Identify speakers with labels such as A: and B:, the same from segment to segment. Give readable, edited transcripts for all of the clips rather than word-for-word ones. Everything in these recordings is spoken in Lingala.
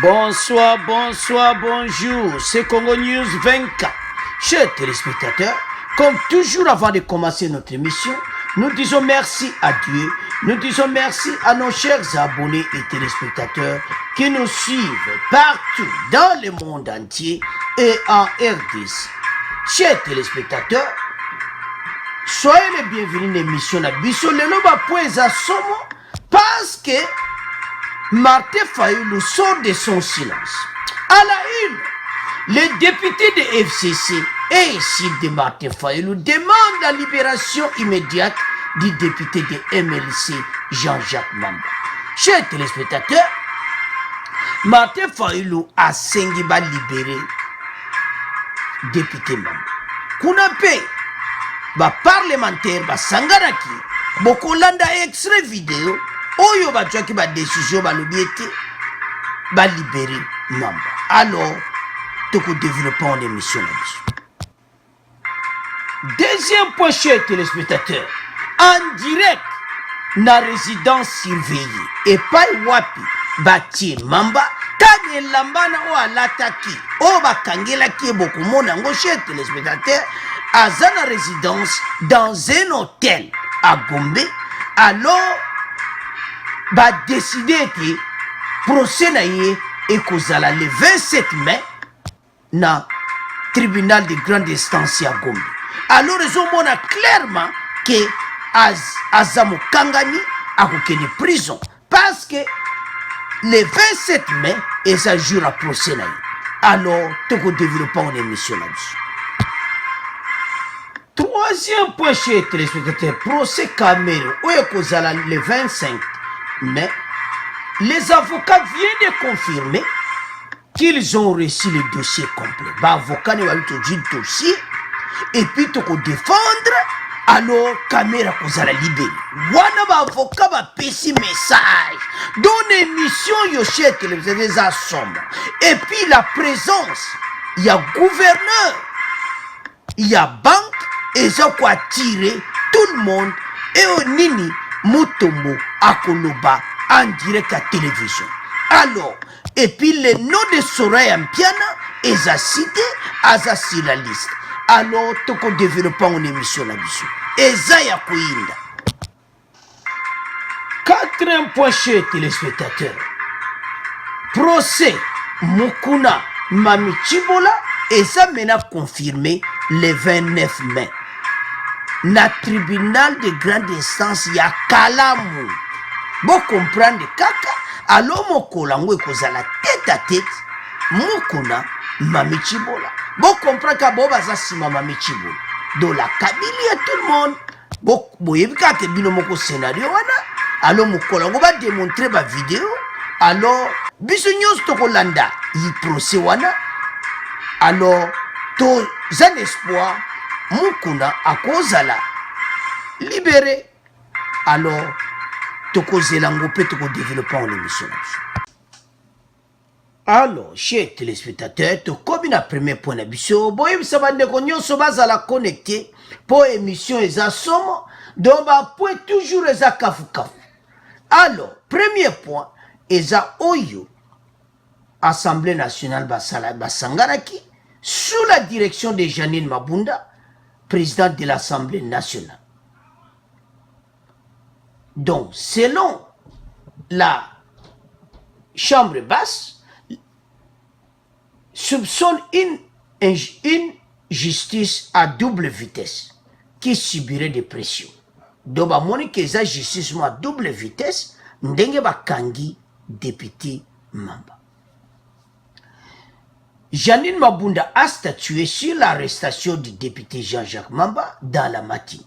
A: Bonsoir, bonsoir, bonjour, c'est Congo News 24. Chers téléspectateurs, comme toujours avant de commencer notre émission, nous disons merci à Dieu, nous disons merci à nos chers abonnés et téléspectateurs qui nous suivent partout dans le monde entier et en RDC. Chers téléspectateurs, soyez les bienvenus dans l'émission de Bisso Leloba Poeza Somo parce que Martin Fayulu sort de son silence. À la une, les députés de FCC et cible de Martin Fayulu demandent la libération immédiate du député de MLC Jean-Jacques Mamba. Chers téléspectateurs, Martin Fayulu a sengiba libéré député Mamba. Kunape, parlementaire, sangaraki, bokolanda extrait vidéo. Oyo batwaki ba décision ba lobiete ba libérer Mamba. Alors, toko développer en émission là. Deuxième point, chers téléspectateurs, en direct na résidence surveillée et pas wapi bati Mamba tane lambana o alataki o bakangela ki bokomona ngo. Chers téléspectateurs, azana résidence dans un hôtel à Gombe. Alors ba décidé que procès na ye ekozala le 27 mai na tribunal de grande instance à Gombe. Alors ils ont montré clairement que Azamo Kangani a de prison parce que le 27 mai et ça jure à procès na ye. Alors tout le développement en émission là-dessus. Troisième point, chez téléspectateurs, procès Cameroun où ekozala le 25. Mais les avocats viennent de confirmer qu'ils ont reçu le dossier complet. Les avocats ont dit le dossier et puis ils ont défendre. Alors, caméra qu'on a libéré. Wana avocat va passer message dans l'émission Yochette les assombres. Et puis la présence, il y a gouverneur, il y a banque et ça quoi tirer tout le monde et au nini. Mutombo Akoloba en direct à télévision. Alors, et puis le nom de Soraya Mpiana est cité à la liste. Alors, tout qu'on développe en émission là-dessus. Et Zaya Kouinda. Quatrième point chez téléspectateurs. Procès Mukuna Mamichibola et ça m'a confirmé le 29 mai. Na tribunal de grande instance ya Kalamu. Bon comprendre kaka. Alors mon kolango ekozala tête à tête. Mukuna Mamichibola. Bon comprendre ka boba za sima Mamichibola. Do la kabili ya tout le monde. Bon boyebika ke bino moko scénario wana. Alors mon kolango va démontrer ba vidéo. Alors biso nyos tokolanda yi procès wana. Alors to zan espoir Mukuna a kozala libéré. Alors toko zelango pe toko développer en émission. Alors chers téléspectateurs, toko bina premier point na biso boye bisabande ko nyonso bazala connecté pour émission eza somo donc ba point toujours eza kafukafu. Alors premier point eza oyo Assemblée nationale basala basangaraki sous la direction de Janine Mabunda, présidente de l'Assemblée nationale. Donc, selon la chambre basse, soupçonne une justice à double vitesse qui subirait des pressions. Donc, il y a une justice à double vitesse, ndenge bakangi député Mamba. Janine Mabunda a statué sur l'arrestation du député Jean-Jacques Mamba dans la matinée.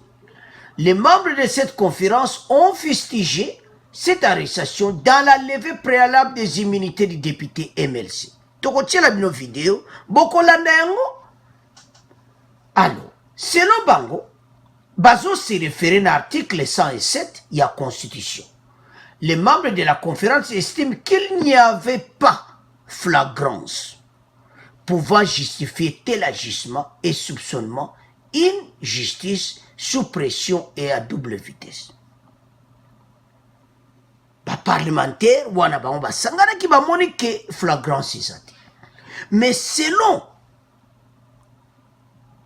A: Les membres de cette conférence ont fustigé cette arrestation dans la levée préalable des immunités du député MLC. Tokotia la bino vidéo, bokolanda yango. Alors, selon Bango, Bazo s'est référé à l'article 107 de la Constitution. Les membres de la conférence estiment qu'il n'y avait pas flagrance pouvant justifier tel agissement et soupçonnement, une justice sous pression et à double vitesse. parlementaire wana bango basangana ki bamoni ke flagrance eza te. Mais selon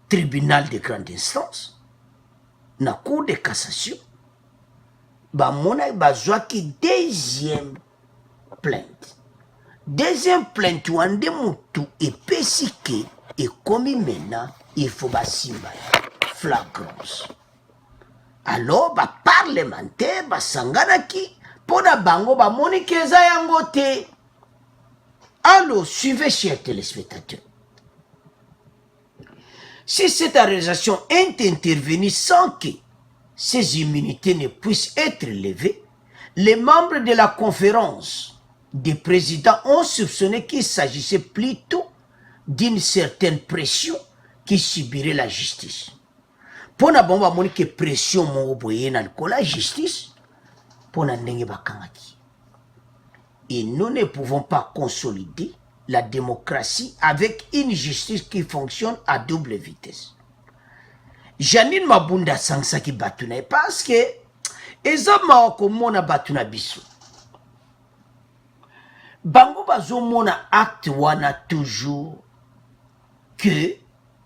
A: tribunal de grande instance na cour de cassation bamona bazwaki deuxième plainte. Deuxième plainte wande mutu epesi ke ekomi maintenant il faut basimba flagrance. Alors parlementaire basanganaki pona bango bamoni ke eza yango te. Alors suivez chers téléspectateurs. Si cette arrestation est intervenue sans que ces immunités ne puissent être levées, les membres de la conférence des présidents ont soupçonné qu'il s'agissait plutôt d'une certaine pression qui subirait la justice. Pour na bomba moni que pression mo boye na la justice pour na ndenge bakangaki. Et nous ne pouvons pas consolider la démocratie avec une justice qui fonctionne à double vitesse. Janine Mabunda sangsaki batuna parce que eza maoko mona batuna biso. Bango bazo mona acte wana toujours que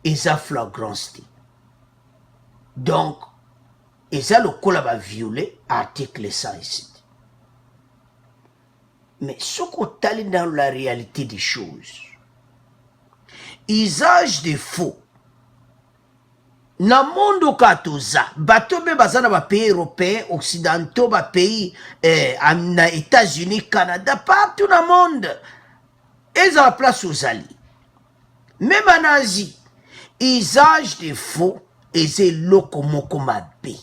A: eza flagrance. Donc eza lokola ba violer article 107. Mais ce qu'on t'a dans la réalité des choses, usage de faux. Na mondo katoza, bato be bazana ba pays européens, occidentaux, ba pays na États-Unis, Canada, partout dans le monde, ils ont la place aux alliés. Même en Asie, usage de faux, ils ont lokomoko mabe.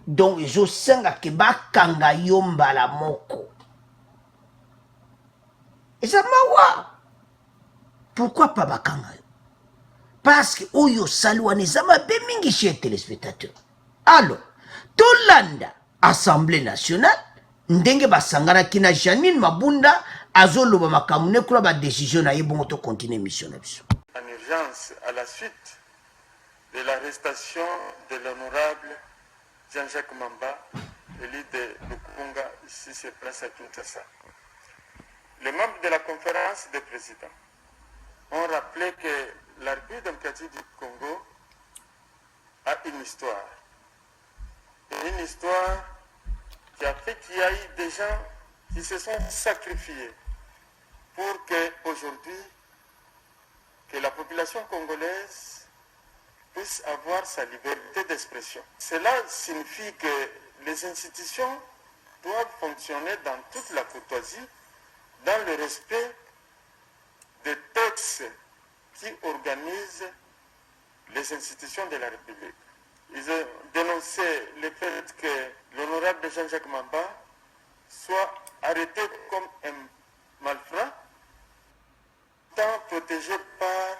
A: Donc ils ont senga ke ba kanga yomba la moko. Et ça mawa. Pourquoi pas bakanga? Parce que oyo salwa nezama be mingi chez téléspectateurs. Alors, Tolanda, Assemblée nationale, ndenge basangana kina Janine Mabunda, azoloba makamune kula ba décision na yebongo to continuer mission na biso.
B: En urgence à la suite de l'arrestation de l'honorable Jean-Jacques Mamba, élu de Lukunga, ici sur place à Kinshasa. Les membres de la conférence des présidents ont rappelé que la République démocratique du Congo a une histoire. Et une histoire qui a fait qu'il y a eu des gens qui se sont sacrifiés pour que aujourd'hui que la population congolaise puisse avoir sa liberté d'expression. Cela signifie que les institutions doivent fonctionner dans toute la courtoisie, dans le respect des textes qui organisent les institutions de la République. Ils ont dénoncé le fait que l'honorable Jean-Jacques Mamba soit arrêté comme un malfrat, tant protégé par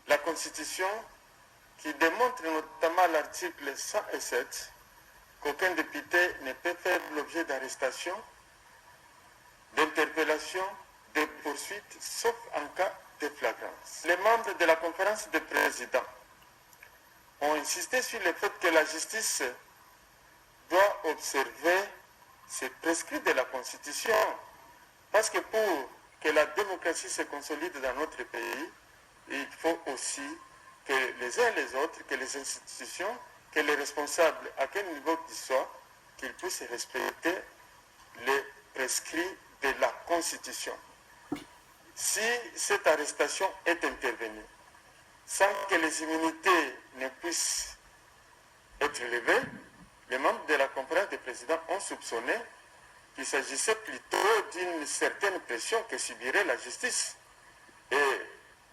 B: la Constitution qui démontre notamment à l'article 107 qu'aucun député ne peut faire l'objet d'arrestation, d'interpellation, de poursuite, sauf en cas de flagrance. Les membres de la conférence des présidents ont insisté sur le fait que la justice doit observer ces prescrits de la Constitution, parce que pour que la démocratie se consolide dans notre pays, il faut aussi que les uns et les autres, que les institutions, que les responsables, à quel niveau qu'ils soient, qu'ils puissent respecter les prescrits de la Constitution. Si cette arrestation est intervenue sans que les immunités ne puissent être levées, les membres de la conférence des présidents ont soupçonné qu'il s'agissait plutôt d'une certaine pression que subirait la justice. Et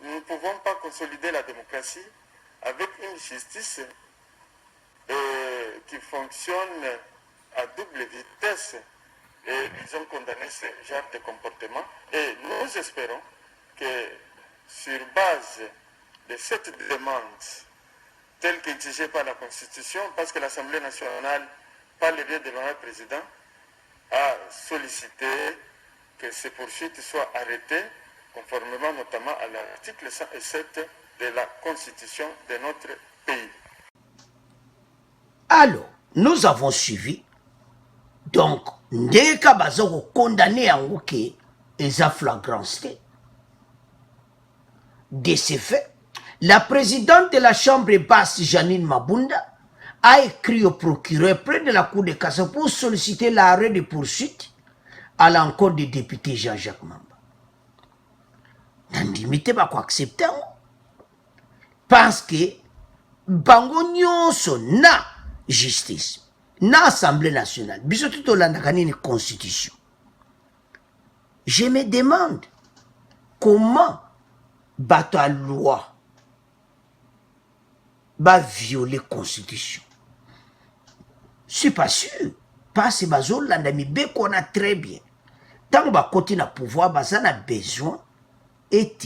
B: nous ne pouvons pas consolider la démocratie avec une justice qui fonctionne à double vitesse. Et ils ont condamné ce genre de comportement. Et nous espérons que sur base de cette demande telle qu'exigée par la Constitution, parce que l'Assemblée nationale, par le biais de l'honorable président, a sollicité que ces poursuites soient arrêtées, conformément notamment à l'article 107 de la Constitution de notre pays.
A: Alors, nous avons suivi Donc, ndenge ka baza condamné yango ke eza flagrance. De ce fait, la présidente de la chambre basse, Janine Mabunda, a écrit au procureur près de la cour de cassation pour solliciter l'arrêt de poursuite à l'encontre du député Jean-Jacques Mamba. Nandimite ba ko accepter parce que bango nyonso na justice na assemblée nationale biso tout olandaka nini constitution. Je me demande comment bato a loi va violer constitution. Je suis pas sûr parce que bazo landa mibe qu'on a très bien tant ba côté na pouvoir baza na besoin et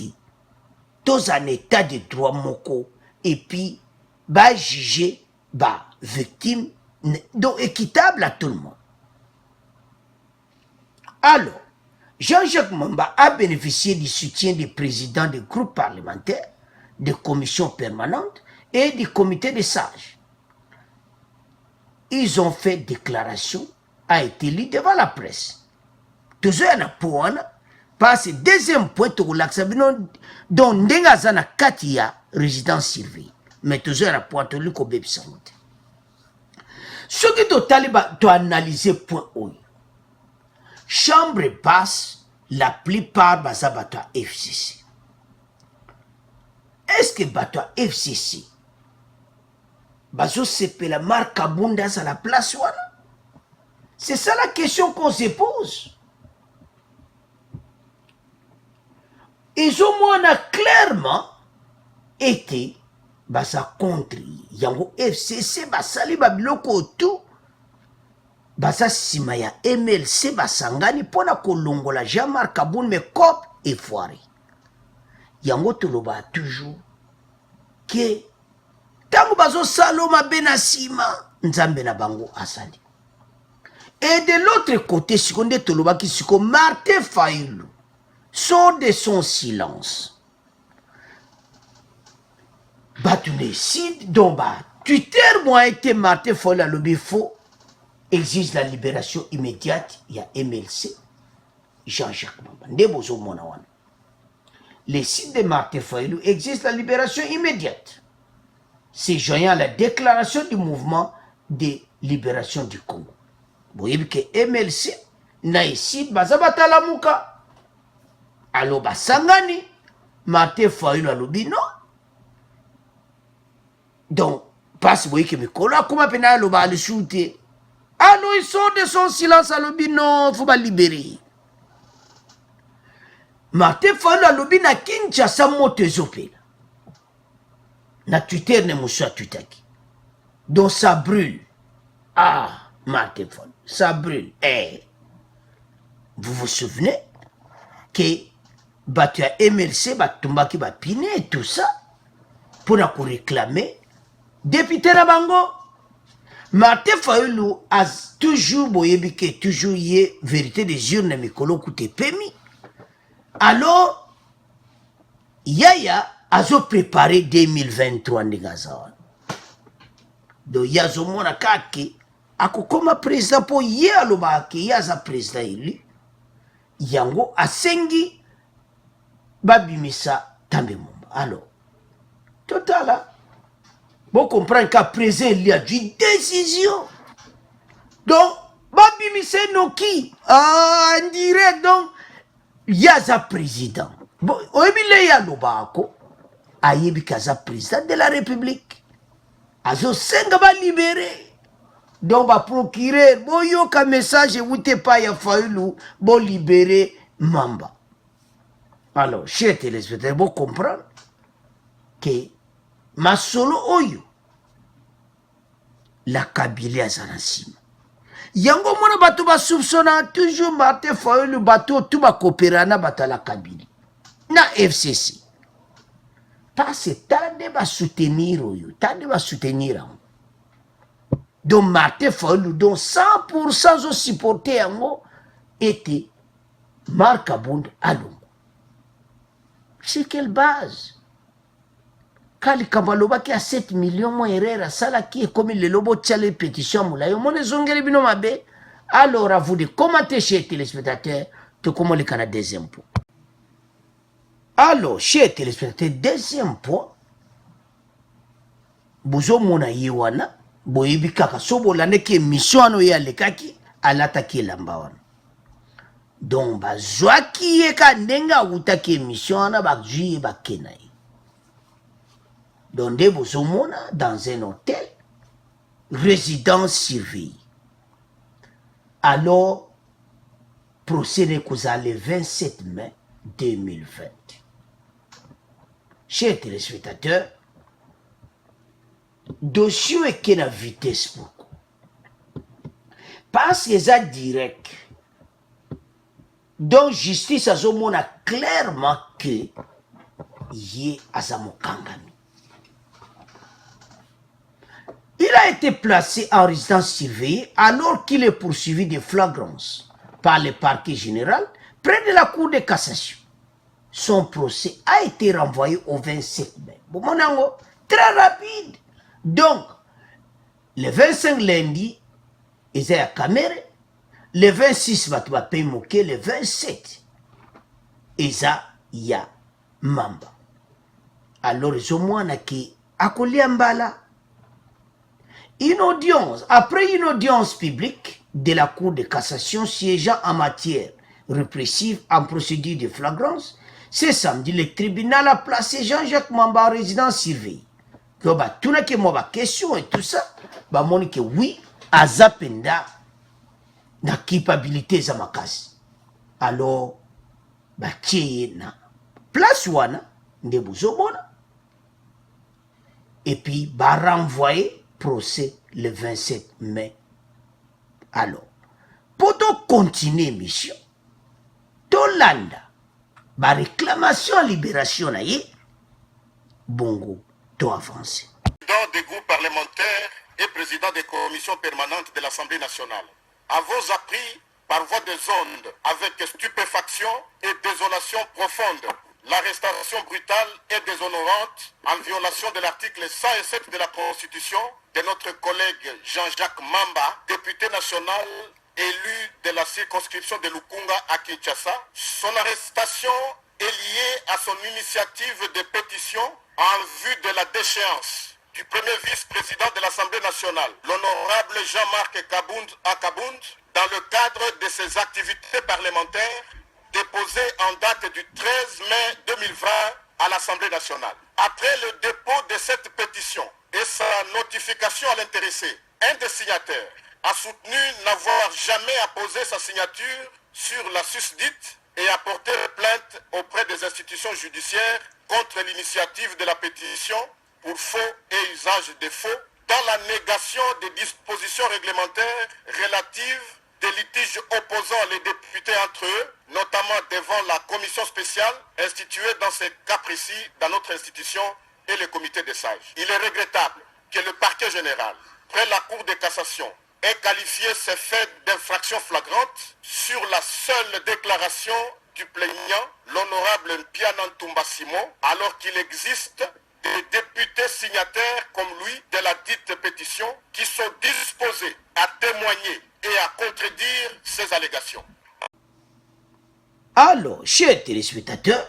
A: tous en état de droit moko et puis va juger ba victime donc équitable à tout le monde. Alors Jean-Jacques Mamba a bénéficié du soutien des présidents des groupes parlementaires, des commissions permanentes et du comité des sages. Ils ont fait déclaration, a été lu devant la presse. Toujours un point, parce que deuxième point, dont Ndengazana Katia, résidence surveillée. Mais toujours un point, tu lui connais ça. Ce qui tu analyser point haut. Chambre basse, la plupart basa batwa FCC. Est-ce que batwa FCC baso sepe la marque abondance à la place wana? C'est ça la question qu'on se pose. Ils ont clairement été basa contre yango FCC basali babiloko tout. Basa sima ya MLC basangani pona kolongola Jean-Marc Aboun me cop et foiré. Yango toloba toujours que tango bazo saloma benasima nzambe na bango asali. Et de l'autre côté, seconde toloba ki siko Martin Fayulu sort de son silence. Batune sid domba Twitter moi été Martin Fayulu lobi faux exige la libération immédiate. Il y a MLC, Jean-Jacques Mamba. Les sites de Martin Fayulu exige la libération immédiate. C'est joignant la déclaration du mouvement de libération du Congo. Vous voyez que MLC n'a ici bazabata la mouka. Alors basangani Martin Fayulu alobi non. Donc parce que vous voyez que mes collègues comment pena aloba le shooter. Alors ils sortent de son silence à l'obi, non, il faut pas libérer. Martin Fayulu à l'obi na Kinshasa moto ezopela. Na Twitter ne moussa tutaki. Donc ça brûle. Ah, Martin Fayulu, ça brûle. Eh, vous vous souvenez que batu ya MLC batumbaki bapine et tout ça pour na ko réclamer député na bango. Martin Fayulu a toujours boyebike, toujours yé vérité des urnes mikolo koute pemi. Alors, Yaya a préparé 2023 Ndigazawan. Donc, Yazo mona kake, ako koma président po yé aloba ke yaza président élu. Yango asengi babimisa tambe mumba. Alors, total bon comprendre qu'à présent il y a une décision. Donc, Babi Noki, en direct, donc, il y a un président. Bon, il y a Lobako, il y a un président de la République. Azo senga ba libéré. Donc, va procurer, bon, yo ka message, vous te pas ya Fayulu, bon libérer Mamba. Alors, chers téléspectateurs, vous comprendre que Masolo oyo la Kabylie azanasima. Yango mona bato ba soupçonna toujours Martin Fayulu bato tout ba coopérana bato la Kabylie. Na FCC. Parce que tande ba soutenir oyo, tande ba soutenir. Donc Martin Fayulu donc 100% au supporter yango était Marc Abound Alongo. C'est quelle base? Kali Kamaloba qui a 7 millions moins Herrera, ça là qui est comme le lobo tchale pétition moula. Yo mone zongeli bino mabe, Alors, à vous de commenter, chers téléspectateurs, tout comment les Canadiens deuxième point. Alors, chers téléspectateurs, deuxième point, bozo mona yiwana, boyibi kaka sobo lane ki mission ano ya lekaki, alata ki lamba wana. Donc, bazwaki ye ka nenga uta ki mission ana bakjuye bakenai. Donc, bozo mona dans un hôtel, résidence surveillée. Alors, procédé le 27 mai 2020. Chers téléspectateurs, dossier est qu'il y a vitesse pour parce que ça direct. Donc, justice a montré clairement que y est Azamokangami. Il a été placé en résidence surveillée alors qu'il est poursuivi de flagrance par le parquet général près de la cour de cassation. Son procès a été renvoyé au 27 mai. Bon, très rapide. Donc, le 25 lundi, ils étaient à Caméré. Le 26, il va payer moquer. Le 27, ils y a Mamba. Alors, ils ont moins qui a collé Mbala. Une audience, après une audience publique de la Cour de cassation siégeant en matière répressive en procédure de flagrance, ce samedi, le tribunal a placé Jean-Jacques Mamba en résidence surveillée. Que bah tout n'a que moi question et tout ça, bah mon que oui, azapenda na capacité za makasi. Alors bah tiye na place wana ndebuzo bona. Et puis bah renvoyer procès le 27 mai. Alors, pour continuer mission, Tolanda, ma réclamation à libération, bongo, doit avancer.
B: Président des groupes parlementaires et président des commissions permanentes de l'Assemblée nationale, à vos appris par voie des ondes, avec stupéfaction et désolation profonde, l'arrestation brutale et déshonorante en violation de l'article 107 de la Constitution de notre collègue Jean-Jacques Mamba, député national élu de la circonscription de Lukunga à Kinshasa. Son arrestation est liée à son initiative de pétition en vue de la déchéance du premier vice-président de l'Assemblée nationale, l'honorable Jean-Marc Akabound, dans le cadre de ses activités parlementaires déposé en date du 13 mai 2020 à l'Assemblée nationale. Après le dépôt de cette pétition et sa notification à l'intéressé, un des signataires a soutenu n'avoir jamais apposé sa signature sur la susdite et a porté plainte auprès des institutions judiciaires contre l'initiative de la pétition pour faux et usage des faux dans la négation des dispositions réglementaires relatives des litiges opposant les députés entre eux, notamment devant la commission spéciale instituée dans ces cas précis dans notre institution et le comité des sages. Il est regrettable que le parquet général, près la Cour de cassation, ait qualifié ces faits d'infraction flagrante sur la seule déclaration du plaignant, l'honorable Mpiana Ntumba Simon, alors qu'il existe des députés signataires comme lui de la dite pétition qui sont disposés à témoigner et à contredire ces allégations.
A: Alors, chers téléspectateurs,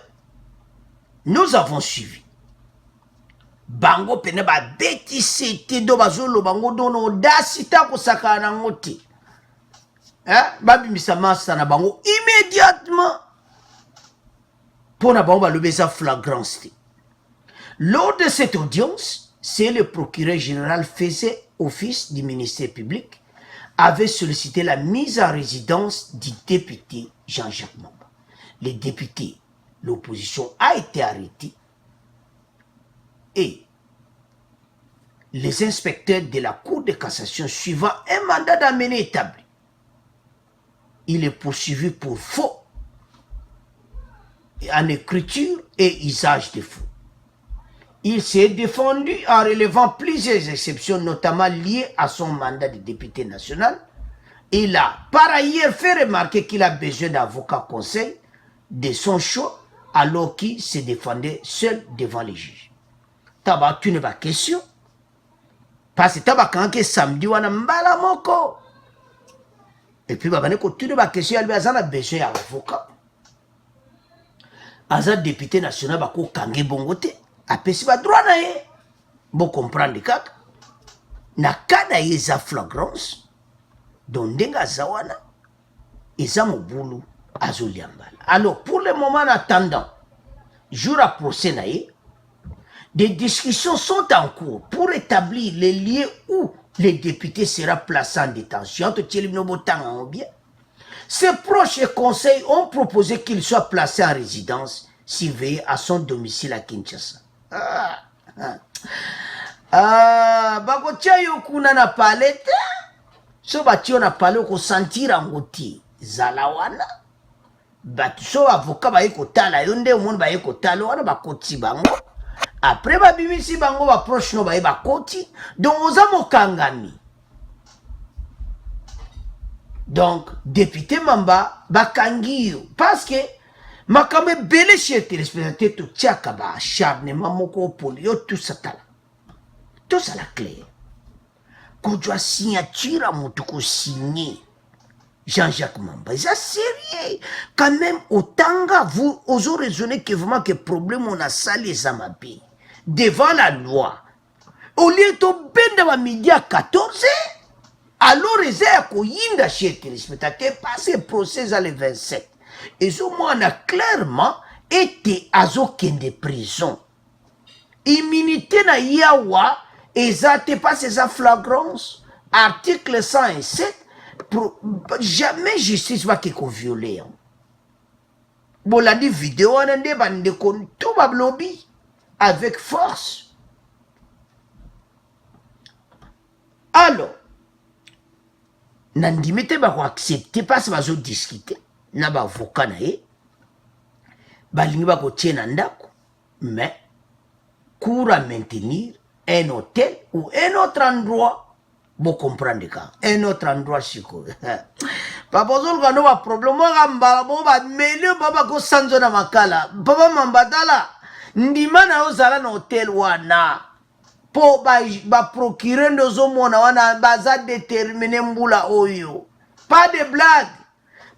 A: nous avons suivi. Bango pene ba beti sete do bazolo bango dono dasita ko sakana ngoti. Babi misama sana bango immédiatement pour na bango ba lobeza flagrance. Lors de cette audience, c'est le procureur général faisait office du ministère public avait sollicité la mise en résidence du député Jean-Jacques Mamba. Les députés, l'opposition a été arrêtée et les inspecteurs de la Cour de cassation suivant un mandat d'amener établi. Il est poursuivi pour faux en écriture et usage de faux. Il s'est défendu en relevant plusieurs exceptions, notamment liées à son mandat de député national. Il a par ailleurs fait remarquer qu'il a besoin d'avocat conseil de son choix alors qu'il se défendait seul devant les juges. Taba, tu n'es pas question. Parce que taba quand samedi wana mbala moko. Et puis, babane continue ma question, elle a besoin d'avocat. Aza député national bako kange bongote. Apesi ba droit na ye. Bon comprendre kaka. Na kada ye za flagrance. Donc ndenga zawana. Eza mobulu azoliambala. Alors pour le moment en attendant, jour à procès na ye, des discussions sont en cours pour établir les lieux où le député sera placé en détention. Ses proches et conseils ont proposé qu'il soit placé en résidence surveillée à son domicile à Kinshasa. Bakotia yokuna na palette. So batio na pale ko sentir angoti zalawana. Batu so avocat ba yeko tala yonde monde ba yeko tala wana bakoti bango. Après babimisi bango ba proche no ba bakoti. Donc oza mokangami. Donc député Mamba bakangiyo parce que makame belé chez téléspectateur to tiaka ba acharnement moko polio tout ça tala. Tout ça la clé. Kodwa signature à motoko signé Jean-Jacques Mamba. C'est sérieux. Quand même, autant vous osez raisonner que vraiment que problème on a sali les amabis devant la loi. Au lieu de benda à midi à 14h, alors les airs qu'on yinda chez téléspectateurs parce que procès à le 27. Et ce moi on a clairement été à aucun de prison. Immunité na yawa. Et ça te passe sa flagrance. Article 107. Jamais justice va qu'on viole. Bon, la dit vidéo, on a des bandes de tout ma lobby. Avec force. Alors, Nandimete va accepter parce que va discuter. Na ba avocat na ye. Balingi va ko tiena ndako. Mais, cours à maintenir un hôtel ou un autre endroit, vous comprenez quand un autre endroit chico. Papa zolga no ba problème ngamba bo ba mele baba ko sanzo na makala. Papa mambadala ndima na ozala na hôtel wana. Po ba procurer ndozo mona wana baza déterminer mbula oyo. Pas de blague.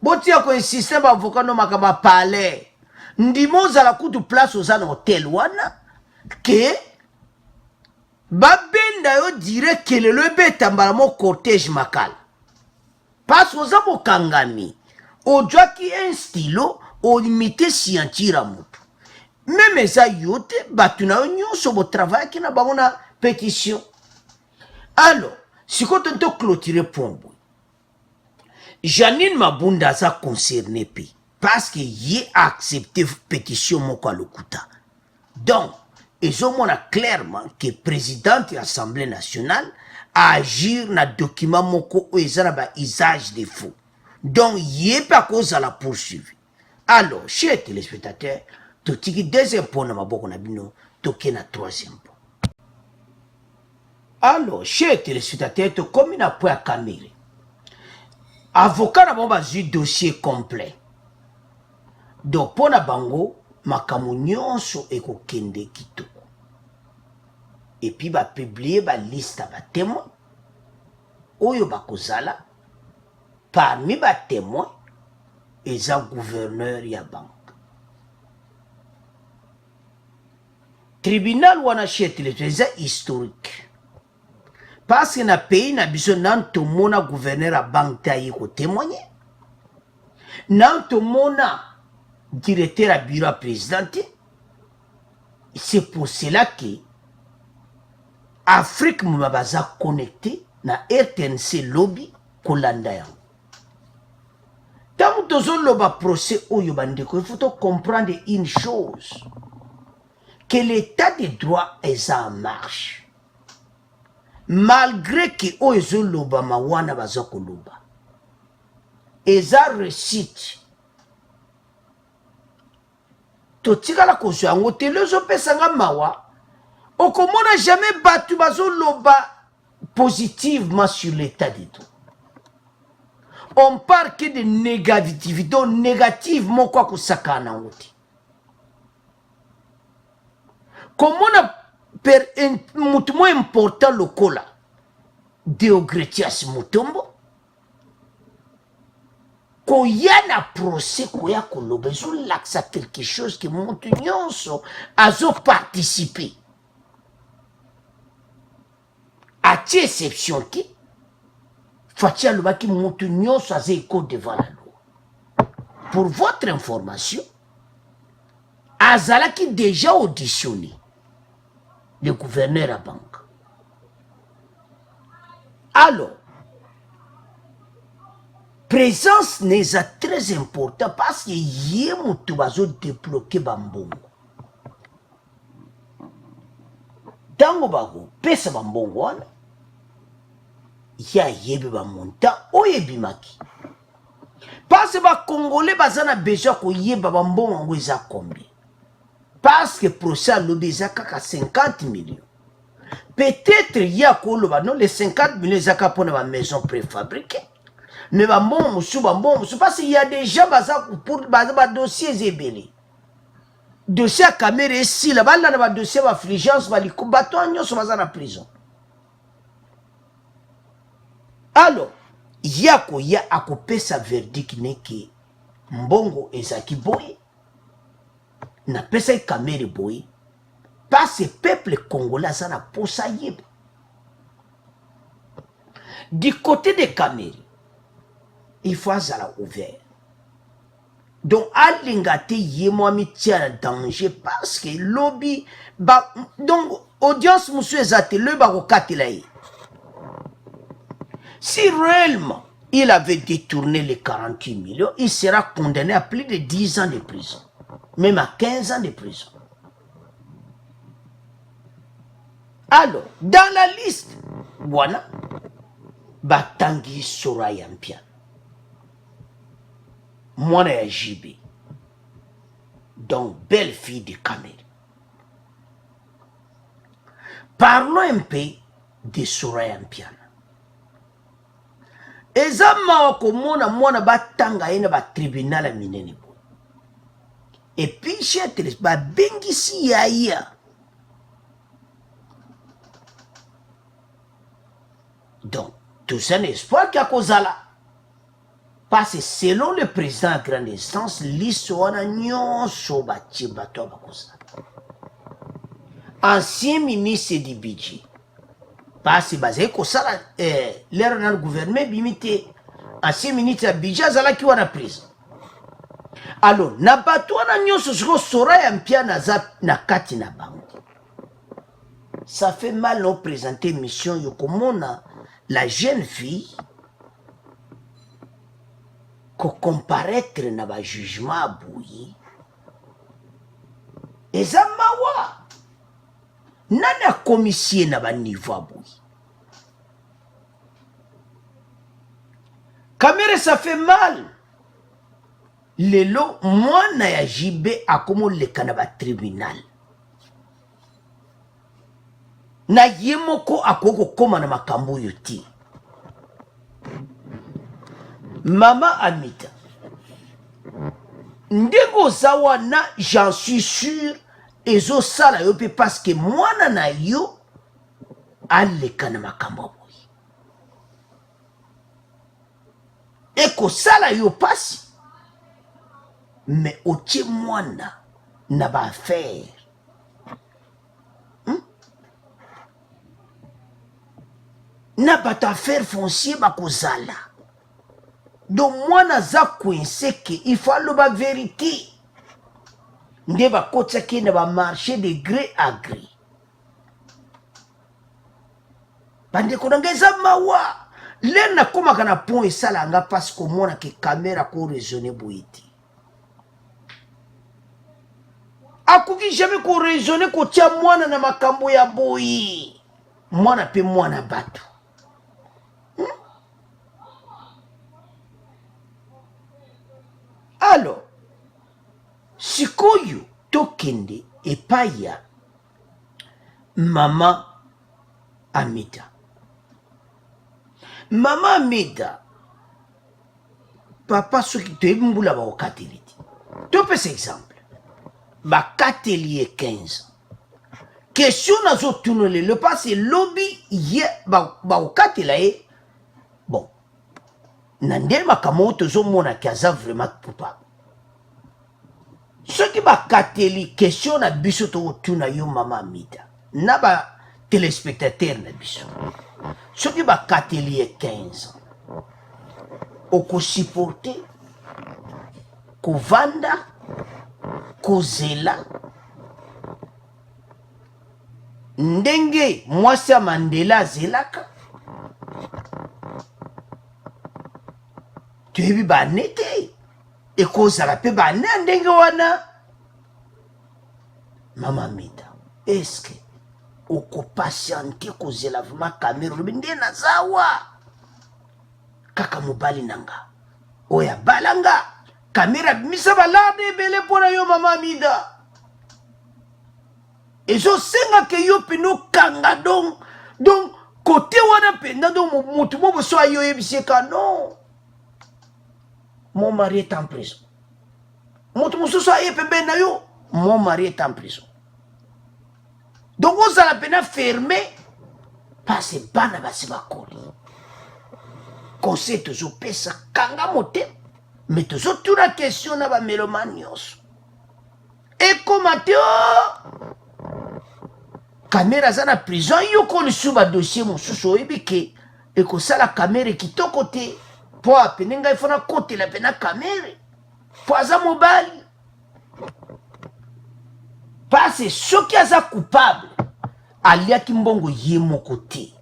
A: Botia ko insiste ba avocat no makaba palais. Ndima ozala kutu place ozana hôtel wana que babenda yo dire que le beta mbalamo cortège makala. Parce que oza mokangami. Ojwa ki un stylo o limité scientira mutu. Même eza yote batu na yo nyonso bo travail ki na bango na pétition. Alors, si ko tento clôturer pombo. Janine Mabunda aza concerné pe parce que y a accepté pétition moko lokuta. Donc ils ont clairement que le président de l'Assemblée nationale a agir dans le document moko où ils ont usage de faux. Donc, il n'y a pas cause à la poursuivre. Alors, chers téléspectateurs, tu as deuxième point dans ma boque, tu as troisième point. Alors, chers téléspectateurs, tu as comme un point à caméra. Avocat n'a pas un dossier complet. Donc, pour la bango, makamu nyonso eko kende kitoko. Et puis ba publier ba liste ba témoins. Oyo ba kozala parmi ba témoins eza gouverneur ya banque. Tribunal wana chet eza historique. Parce que na pays na biso nan to mona gouverneur a banque ta yiko témoigner. Nan to mona directeur à bureau président. C'est pour cela que Afrique mbabaza connecté na RTNC lobby kolanda yango. Tant que loba procès oyo bandeko, il faut comprendre une chose, que l'état de droit est en marche. Malgré que oyo loba mawana bazako loba. Eza récite totikala kozo yango te lezo pesanga mawa okomona jamais batu bazo loba positivement sur l'état de droit. On parle que de négativité négative moko ko sakana ngoti. Comment per mutu mo important lokola Deogratias Mutombo koya na procès koya koloba ezolakisa quelque chose que moto nyonso azoparticipe atie exception te faci alobaki moto nyonso aza eko devant la loi. Pour votre information, azalaki déjà auditionné le gouverneur à banque. Alors, présence n'est très important parce que yé moto bazo débloquer bambongo. Tango bako pesa bambongo wana ya yebe ba monta oyebi maki. Parce que ba Congolais bazana besoin ko yeba bambongo ngo eza combien. Parce que procès lobi eza kaka 50 millions. Peut-être ya ko loba non les 50 millions eza ka pona ba maison préfabriquée. Mais bambongo musu parce qu'il y a des gens baza pour ba dossier zebeli. Dossier caméra ici là-bas là ba dossier ba fligence ba likubato nyonso baza na prison. Alors, yako ya akopesa verdict neke mbongo ezaki boye na pesa kamere boye parce que peuple congolais sana posa yeba. Du côté des Cameroun, il faut azala ouvert. Donc alingate yemo mi tia danger parce que lobby ba donc audience monsieur ezate le ba ko katela yi. Si réellement il avait détourné les 48 millions, il sera condamné à plus de 10 ans de prison, même à 15 ans de prison. Alors, dans la liste, voilà, Batangi Soraya Mpiana, Mwana JB, donc belle fille de Cameroun. Parlons un peu de Soraya Mpiana. Ezama komona mwana batanga ena ba tribunal minene bo. Et puis chez ba bengisi ya. Donc tout ça n'est espoir qu'à kozala. Parce que selon le président à grande instance, l'histoire nyonso bati bato ba kozala. Ancien ministre du budget. Parce que basé ko sala l'air dans le gouvernement bimité ancien ministre Abidjan zala ki wana prison. Alors na bato wana nyonso siko Soraya Mpiana za na kati na bango. Ça fait mal de présenter mission yokomona la jeune fille ko comparaître na ba jugement abouyi. Eza mawa nana commissaire na ba niveau abouyi. Caméra ça fait mal. Lelo mwana ya JB akomo le kanaba tribunal. Na yemoko akoko koma na makambo yoti. Mama Amita. Ndego zawa na j'en suis sûr ezo sala yo pe parce que mwana na yo aleka na makambo. Eko sala yo pasi. Mais otie mwana na ba affaire. Na ba ta affaire foncier ba kozala. Donc mwana za coincé que il faut le ba vérité. Nde ba kotsa ki na ba marché de gré à gré. Bande ko ngeza mawa. Lena koma kana pont esala nga parce que mona ke caméra ko raisonner boiti. Akuki jamais ko raisonner ko tia mwana na makambo ya boyi. Mwana pe mwana batu. Alors, sikoyo tokende epaya Mama Amita. Mama Amita, papa soki te mbula ba okateliti. To pese exemple. Ba katelier 15. Question nazo tunole le passé lobby ye ba okatela e. Bon. nande makambo tozomona ki aza vraiment coupable. Soki bakateli question na biso tokotuna yo mama Amida na ba téléspectateur na biso, soki bakateli ye 15 ans okosupporte kovanda kozela ndenge mwasi ya Mandela azelaka? Toyebi bane te ekozala mpe bane ya ndenge wana. Mama Amida, eske okopasiante kozela vraiment kamera olobi nde nazawa kaka mobali nanga oyo abalanga kamera bimisa balade ebele mpona yo mama Amida? Ezosenga ke yo mpe nokanga donc kote wana mpenza donc motu mo boso ayo oyebiseka non, mon mari est en prison. Motu mosusu aye pembeni na yo, mon mari est en prison. Donc ozala pena fermé parce bana basi bakoli. Conseil tozopesa kanga motema, mais tozotuna question na bamelomane nyonso. Ekoma te kamera aza na prison yoko lisusu badossier mosusu oyebi ke ekosala kamera kitoko te mpo apene ngai fona kotela pena kamera mpo aza mobali. Parce soki aza coupable aliaki mbongo ye moko te,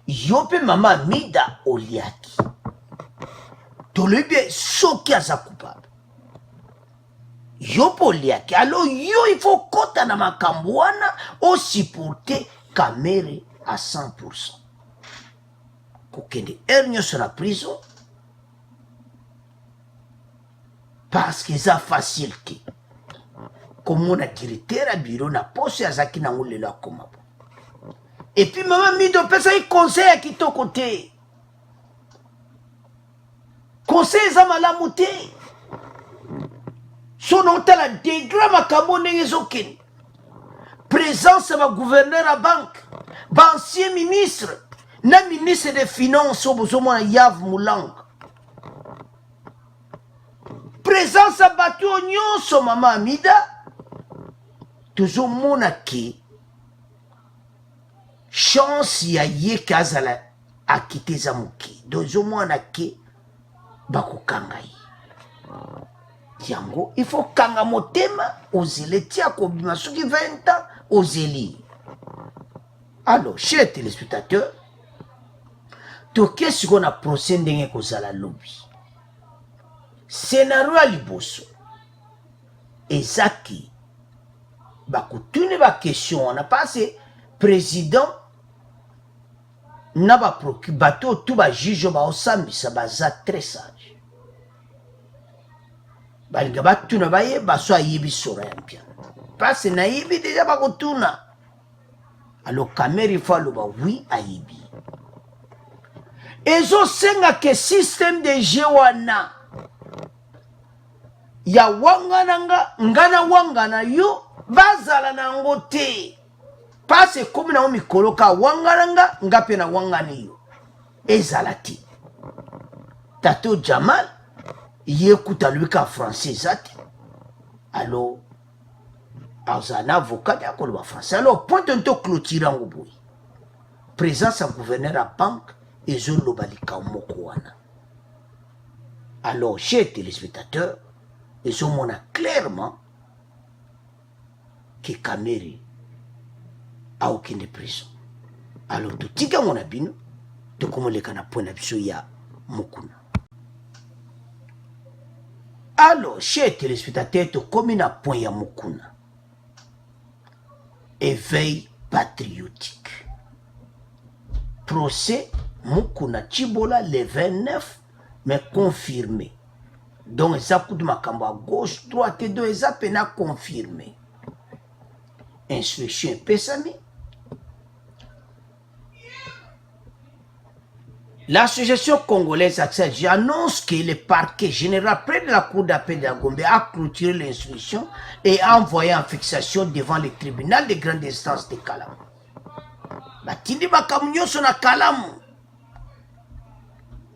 A: yo mpe mama Amida oliaki. Tolobi soki aza coupable yo mpe oliaki, alo yo il faut kota na makambo wana osupporte kamera à 100%. Kokende ere nyonso na prison parce que eza facile te komona directeur ya bureau na poso azaki nango lelo akoma bo. Et puis mama Amida opesaki conseil ya kitoko te, conseil eza malamu te. Sono otala degré makambo ndenge ezokende, présence ya gouverneur à banque, ancien ministre na ministre des finances oyo bozomona Yves Mulanga, présence ya bato oyo nyonso mama Amida. Tozomona ke chance ya ye ke azala akite eza moke, tozomona ke bakokanga ye yango il faut kanga motema ozele tia kobima soki 20 ans ozeli. Alors chers téléspectateurs, toke sikoyo na procès ndenge kozala lobi. Scénario ya liboso ezaki bakutune ba question wana parce président na bato tu bajuge baosambisa baza très sage, balinga batuna bayeba so ayebi sora ya mpia parce nayebi deja bakotuna. Alors kamera ifo aloba oui ayebi. Ezosenga ke système de jeu wana ya wangana ngana wangana yo bazala nango te parce komi na mikolo ka wangana nga pe na wangani yo ezala te. Tato Jamal yekuta lui ka français zate, alors azana avocat ya koloba français. Alors point to clôturer ngo boy présence à gouverneur à banque ezoloba likamoko wana. Alors chers téléspectateurs, ezomona clairement que Kamere a aucune prison. Alors totika ngona bino tokomoleka na point na biso ya mokuna. Alors chers téléspectateurs, tokomi na point ya mokuna. Éveil patriotique. Procès mokuna Chibola le 29 mais confirmé. Donc ça coûte ma cambo à gauche, droite et deux, ça pena confirmé. Instruction pesami. L'association congolaise Accès annonce que le parquet général près de la cour d'appel de la Gombe a clôturé l'instruction et a envoyé en fixation devant le tribunal de grande instance de Kalamu. Batindi bakamunyo sona Kalamu.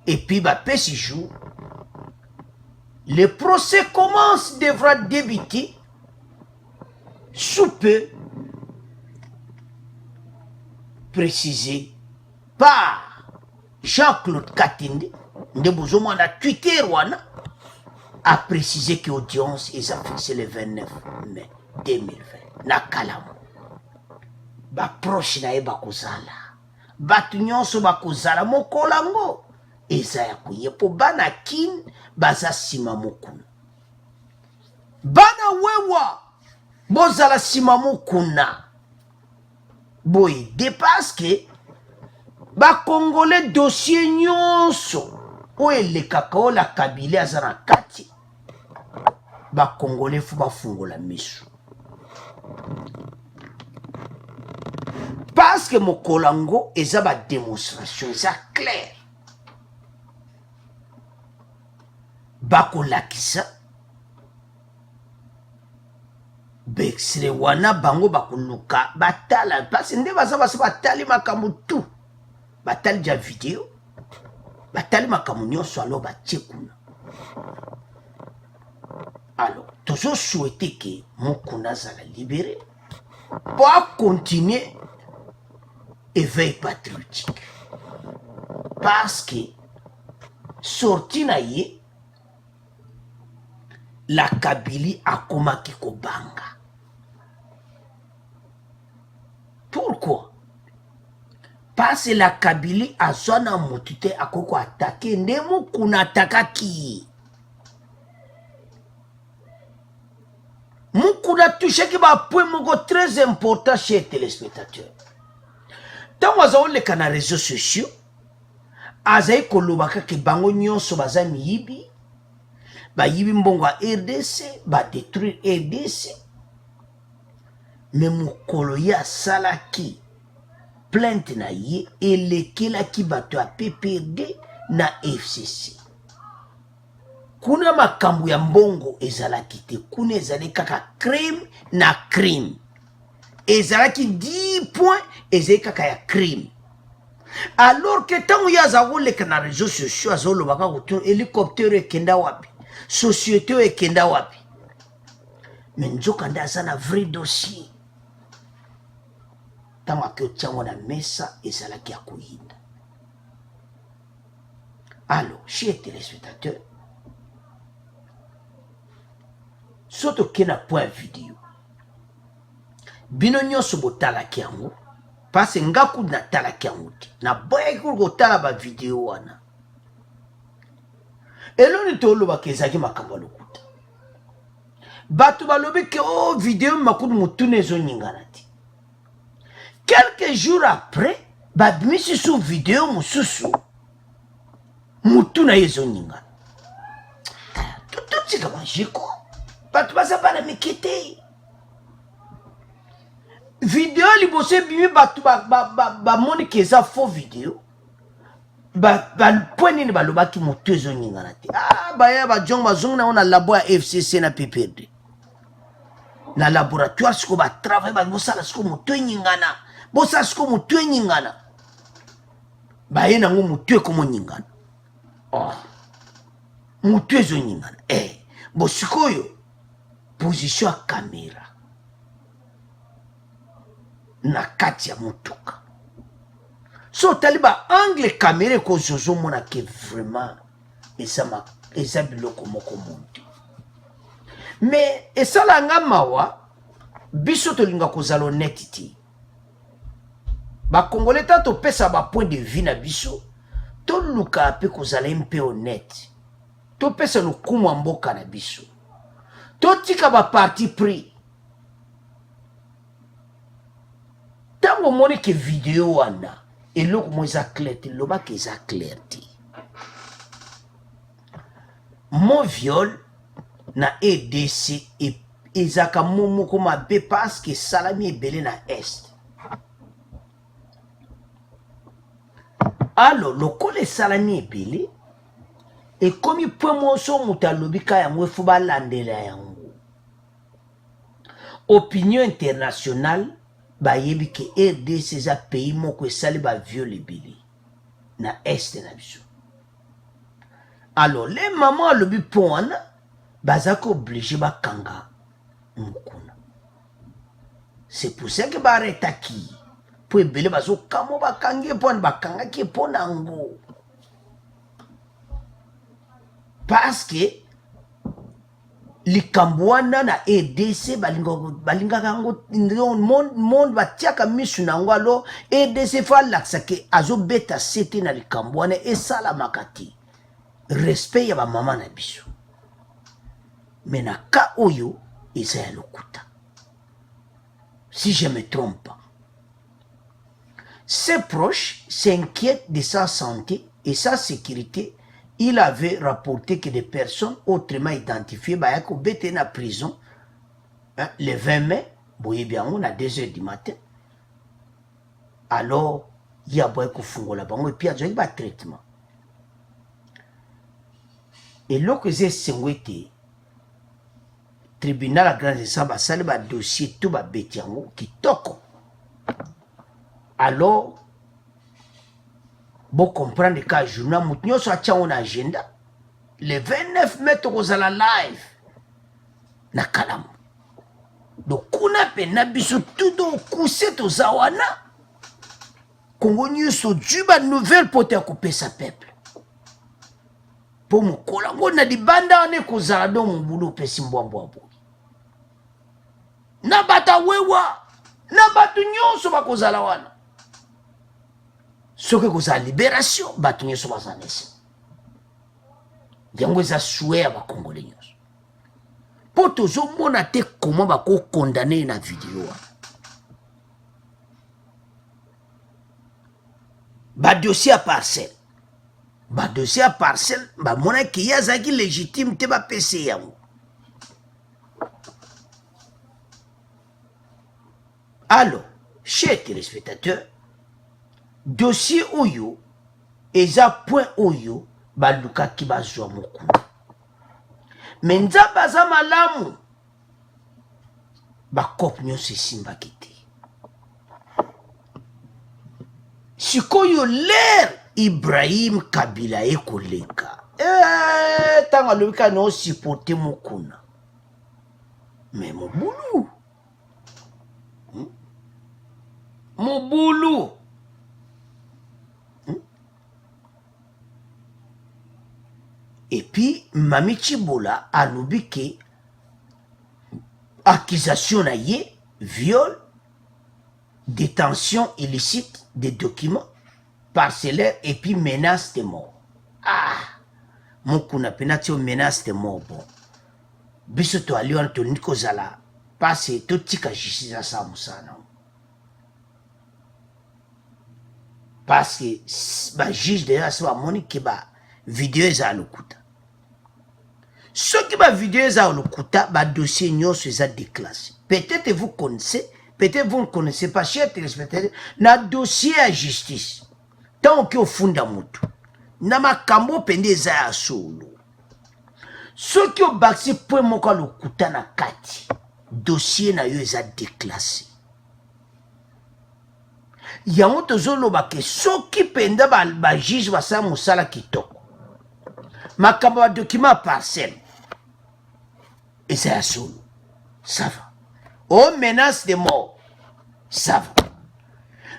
A: Et puis, bah, 6 jours, Le procès devra débuter sous peu, précisé par Jean-Claude Katinde, a Twitter a précisé que l'audience est fixée le 29 mai 2020. Na kalamu. Ba proche na ye bakozala. Batu nyonso bakozala mokolango. Eza ya kuye po bana kin baza sima mokuna. Bana wewa bozala sima mokuna. Boy dépasse que ba congolais dossier nyonso oye le kakao la kabila azana kati. Ba congolais fu bafungola miso. Parce que mon kolango eza ba démonstration eza clair. Bako lakisa Bexre wana bango bakuluka batala parce nde baza batali makambo tout. Batali ja vidéo. Batali makambo nyonso alo batie-kuna. Alors, toujours souhaiter que Mokuna zala libéré pour continuer éveil patriotique. Parce que sorti na ye la Kabylie a komaki kobanga. Pourquoi? Parce que la Kabylie a zona motute akoko attaqué ndemo kuna atakaki. Mukuna touché qui va point moko très important chez les téléspectateurs. Tant que les canaux réseaux sociaux, azaï kolobaka ke bango nyonso baza miyibi, ba yibi mbongo a RDC, ba détruire RDC. Mais mukolo ya salaki plainte na ye elekela ki bato a PPRD na FCC. Kuna makambu ya mbongo ezalaki te, kuna ezali kaka crime na crime. Ezalaki 10 points ezali kaka ya crime. Alors que tango ya azoleka na réseaux sociaux azolobaka kutu hélicoptère ekenda wapi, société ekenda wapi. Mais nzoka nda aza na vrai dossier. Tango akiotiango na mesa ezalaki ya koyinda. Alors, chers téléspectateurs, soto kena point vidéo. Bino nyonso botalaki yango. Parce ngaku na talaki yango te. Na boya ko tala ba vidéo wana. Eloni tolo kezaki makambo lokuta. Batu balobi ke oh vidéo makudu mutune zo nyingana ti. Quelques jours après, badmisi sous vidéo mususu mutuna yezo nyingana. Tout c'est comme jiko. Batu basa bana mikete. Vidéo libosé bimi batu ba moni keza faux vidéo. Ba poini ni baloba ki mutu ezo nyingana te. Ah ba ya ba jong bazong na ona labo ya FCC na PPRD. Na laboratoire siko ba travail ba bosala siko mutu nyingana. Bosa siko mutu nyingana. Ba yena ngo mutu komo nyingana. Oh. Mutu ezo nyingana. Bosikoyo position ya caméra na kati ya motuka. So taliba angle caméra ko zozo mona ke vraiment eza biloko moko mundi. Mais esala nga mawa biso tolinga kozala honnêteté. Ba congolais tanto pesa ba point de vue na biso to luka pe kozala mpe honnête. To pesa lukumu mboka na biso. To tika ba parti pris. Tango moni ke vidéo wana eloko mo eza clair te loba ke eza clair te. Mon viol na EDC ezaka moko mabe parce que salami ebele na est. Alors lokole salami ebele ekomi point moso mutalobika yango fu balandela yango. Opinion internationale bayebi ke RDC eza pays moko esali ba viol ebele na est na biso. Alors les mamans alobi pona bazako obligé bakanga mukuna. C'est pour ça que baretaki po ebele bazokamo bakangi po bakangaki po nango. Parce que likambo wana na EDC balingaka yango monde batiaka misu nango alo EDC fa lakisa ke azobeta sete na likambo wana esalamaka te. Respect ya bamama na biso. Mais na ka oyo eza ya lokuta. Si je me trompe pas. Ses proches s'inquiètent de sa santé et sa sécurité. Il avait rapporté que des personnes autrement identifiées bayako bete na prison le 20 mai, boye bien on a 2 h du matin. Alors, il y a boye ko fungola bango et puis il y a traitement. Et là que j'ai sengwete tribunal à grande instance basali ba dossier tout ba beti yango kitoko. Alors bon comprendre que journal mutinyo so acha on agenda le 29 mai tokozala live na Kalamu. Donc kuna pena biso tout do kuse to zawana Congo nyuso juba nouvelle pote couper sa peuple. Pour mukola ngona di banda one kozala do mbulu pesi mbwambwa bo. Na bata wewa na batu nyonso bakozala wana. Ce que vous avez libération, batunye so bazanese. Yango eza souhait ba Congolais. Pour toujours mona te comment ba ko condamner na vidéo. Ba dossier à parcelle. Ba dossier à parcelle, ba mona ki yazaki légitime te ba PC yango. Alors, chers téléspectateurs, dossier oyo eza point oyo baluka ki bazwa moku. Menza baza malamu bakop nyonso esimbaki te. Sikoyo l'air Ibrahim Kabila ekoleka. Tanga lobika no supporter mokuna. Mais Mobulu. Mobulu. Et puis, Mami Chibola a nobi que accusation na ye, viol, détention illicite des documents parcellaires et puis menace de mort. Ah, mon kuna penati o menace de mort bon. Biso to ali Anthony Kozala parce to tika justice sa musana. Parce que ba juge de la soit monique ba vidéo za lokuta. Ce qui va vidéo ça au lokuta, ba dossier nyonso eza déclassé. Peut-être vous connaissez, peut-être vous ne connaissez pas, chers téléspectateurs, na dossier à justice. Tant que au funda mutu, na makambo pende eza ya solo. Ce qui au baxi point moko lokuta na kati, dossier na yo eza déclassé. Yango tozoloba ke soki penda ba juge basa musala kitoko. Makambo ba document parcelle. Et c'est à solo. Ça va. Oh, menace de mort. Ça va.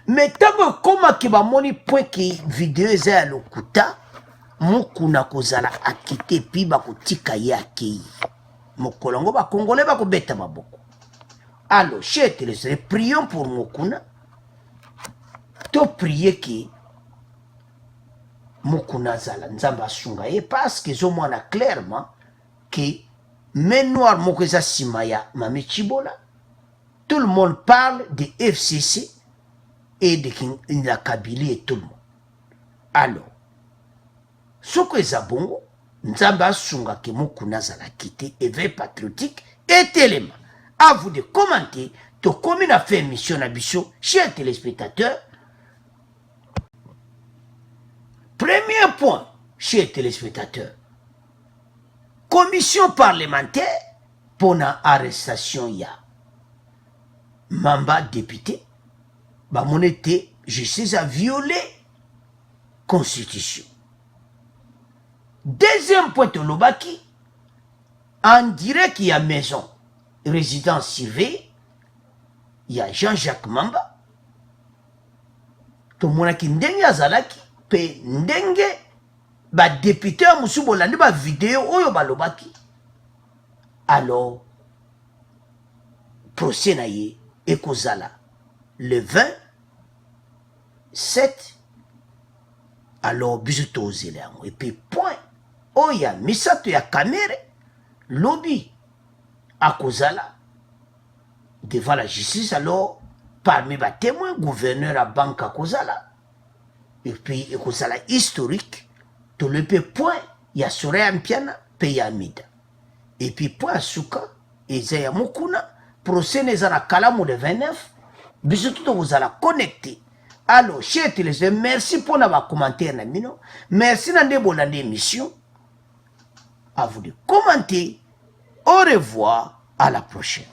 A: Mais tant que comment ki ba moni point ki vidéo eza ya lokuta, mukuna kozala akite pi ba kotika ye akei. Mokolongo ba Congolais ba kobeta maboko. Alors, chers téléspectateurs, prions pour Mukuna. To prier ki Mukuna zala nzamba sunga ye parce que zo mwana clairement que mais noir mokweza simaya Mami Chibola. Tout le monde parle de FCC et de la Kabylie et tout le monde. Alors, ce que zabongo nzamba sunga ke Mukuna zala kite éveil patriotique et élément. À vous de commenter. To commune a fait émission à Bichot, chers téléspectateurs. Premier point, chers téléspectateurs, commission parlementaire pour l'arrestation ya Mamba député, bah mon été, justice a violé constitution. Deuxième point de l'Obaki, en direct il y a maison résidence surveillée, il y a Jean-Jacques Mamba tomonaki ndenge azalaki pe ndenge badepute ya mosusu bolandi bavideo oyo balobaki. Alors procès na ye ekozala le 27. Alors biso tozela yango epuis point oyo ya misato ya kamere lobi akozala devant la justice. Alors parmi les témoins, gouverneur à banque akozala et puis ekozala historique to le point il y a Soraya Mpiana pays Amida et puis point suka eza ya mokuna procès neza na kalamu le 29 biso tout vous allez connecter. Alors chers téléspectateurs, merci pour la commentaire na mino, merci na ndebo na émission. À vous de commenter. Au revoir, à la prochaine.